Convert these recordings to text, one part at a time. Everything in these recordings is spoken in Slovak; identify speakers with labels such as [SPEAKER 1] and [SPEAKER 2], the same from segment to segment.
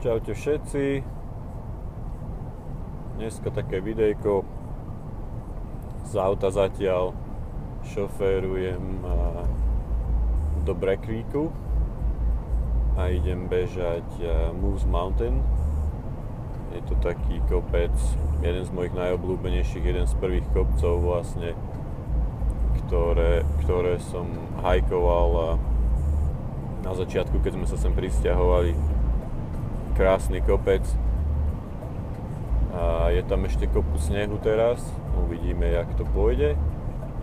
[SPEAKER 1] Čaute všetci. Dneska také videjko z auta zatiaľ. Šoférujem do Breckwicku a idem bežať Moose Mountain. Je to taký kopec, jeden z mojich najobľúbenejších, jeden z prvých kopcov vlastne, ktoré som hajkoval na začiatku, keď sme sa sem prisťahovali. Krásny kopec a je tam ešte kopu snehu teraz, uvidíme, jak to pôjde,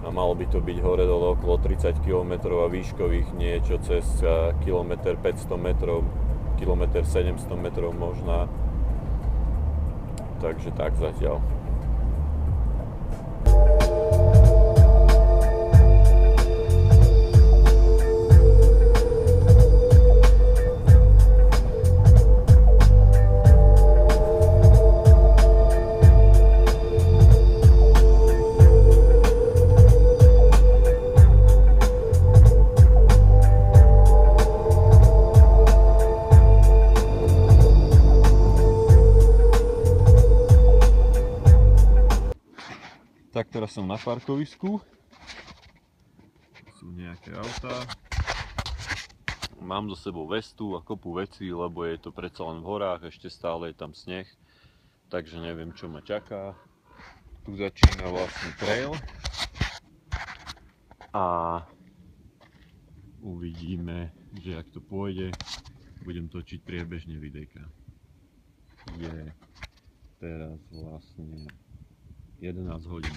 [SPEAKER 1] a malo by to byť hore dole okolo 30 km a výškových niečo cez kilometr 500 metrov, kilometr 700 metrov možná, takže tak zatiaľ. Tak teraz som na parkovisku, sú nejaké autá, mám so sebou vestu a kopu vecí, lebo je to predsa len v horách, ešte stále je tam sneh, takže neviem, čo ma čaká. Tu začína vlastne trail a uvidíme, že ak to pôjde, budem točiť priebežne videjka. Je teraz vlastne 11 hodín.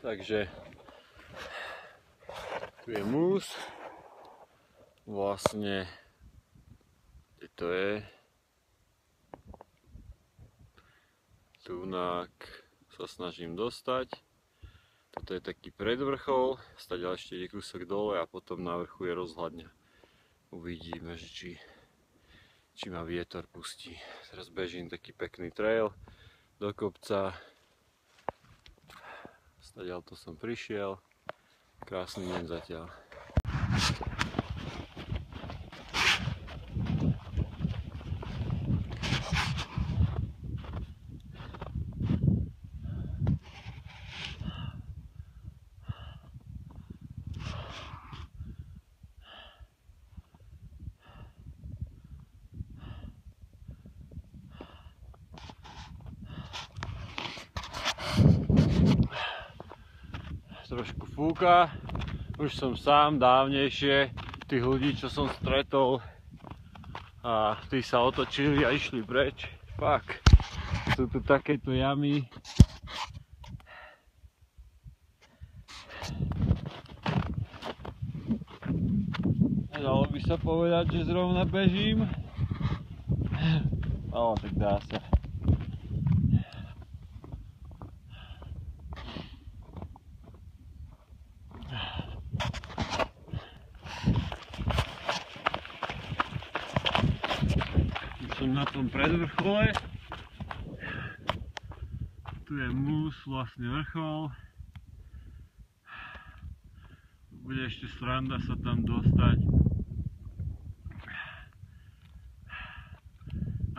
[SPEAKER 1] Takže tu je Moose. Vlastne kde to je? Tunak sa snažím dostať. Toto je taký predvrchol, stadiaľ ešte ide kúsok dole a potom na vrchu je rozhľadňa. Uvidíme, že či ma vietor pustí. Teraz bežím taký pekný trail do kopca. Stadiaľ to som prišiel. Krásny deň zatiaľ. Trošku fúka, už som sám dávnejšie, tých ľudí, čo som stretol, a tí sa otočili a išli preč. Fuck, sú tu takéto jamy. Dalo by sa povedať, že zrovna bežím, ale tak dá sa. Som na tom predvrchole, tu je Moose, vlastne vrchol, bude ešte sranda sa tam dostať,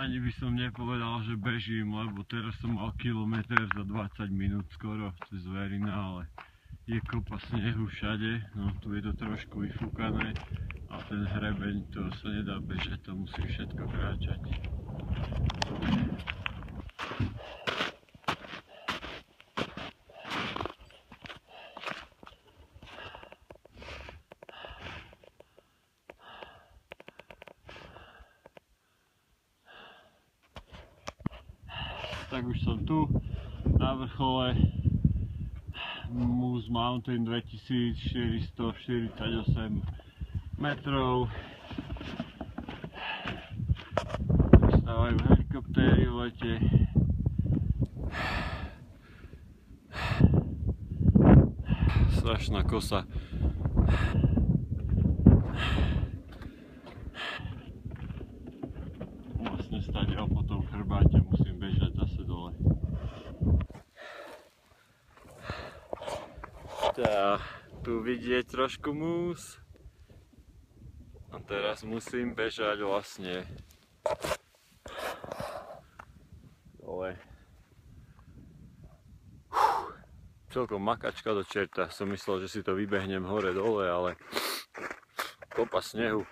[SPEAKER 1] ani by som nepovedal, že bežím, lebo teraz som mal kilometr za 20 minút skoro cez Verina, ale je kopa snehu všade, no tu je to trošku vyfúkané. A ten hrebeň, to sa nedá bežať, to musí všetko kráčať. Tak už som tu, na vrchole Moose Mountain 2448 metrov. Pristávajú helikoptéry v lete. Strašná kosa. Vlastne stadiaľ po tom chrbáte musím bežať zase dole. Tá, tu vidieť trošku mús. A teraz musím bežať vlastne dole. Celkom makačka do čerta. Som myslel, že si to vybehnem hore dole, ale kopa snehu.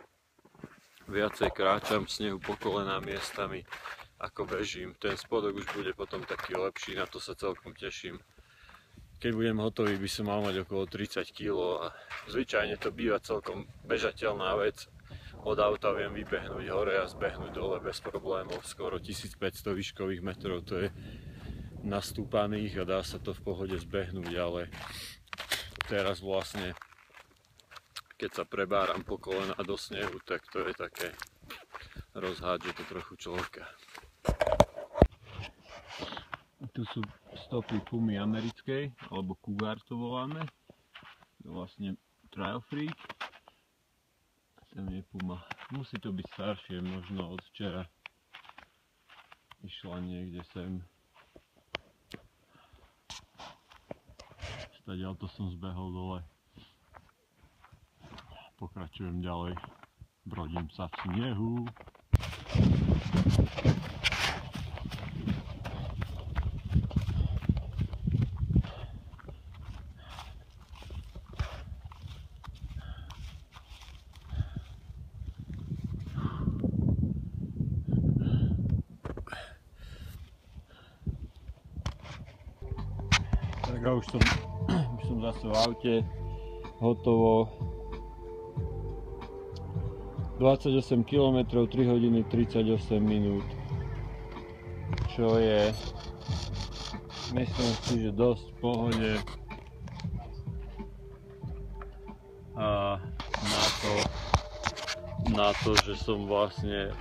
[SPEAKER 1] Viacej kráčam v snehu po kolená miestami, ako bežím. Ten spodok už bude potom taký lepší, na to sa celkom teším. Keď budem hotový, by som mal mať okolo 30 kg a zvyčajne to býva celkom bežateľná vec. Od auta viem vybehnúť hore a zbehnúť dole bez problémov. Skoro 1500 výškových metrov to je nastúpaných a dá sa to v pohode zbehnúť, ale teraz vlastne keď sa prebáram po kolena do snehu, tak to je také, rozhádže to trochu človeka. Tu sú stopy Pumy americkej, alebo Cougar to voláme. To je vlastne Trail Freak. Tam je Puma. Musí to byť staršie, možno od včera. Išla niekde sem. Stadiaľ to som zbehol dole. Pokračujem ďalej. Brodím sa v snehu. Tak a už som zase v aute, hotovo. 28 km, 3 hodiny 38 minút, čo je, myslím si, že dosť v pohode a na to, že som vlastne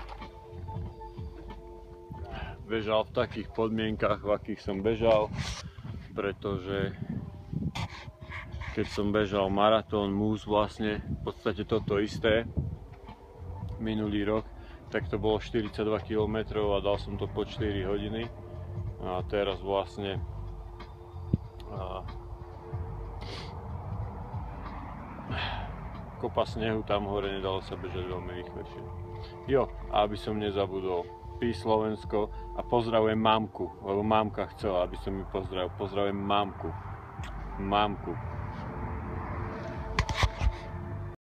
[SPEAKER 1] bežal v takých podmienkach, v akých som bežal, pretože keď som bežal maratón Moose, vlastne v podstate toto isté minulý rok, tak to bolo 42 km a dal som to po 4 hodiny a teraz vlastne kopa snehu tam hore, nedalo sa bežať veľmi rýchlejšie. Jo, a aby som nezabudol, Peace Slovensko a pozdravujem mamku, lebo mamka chcela, aby som ju pozdravil. Pozdravujem mamku.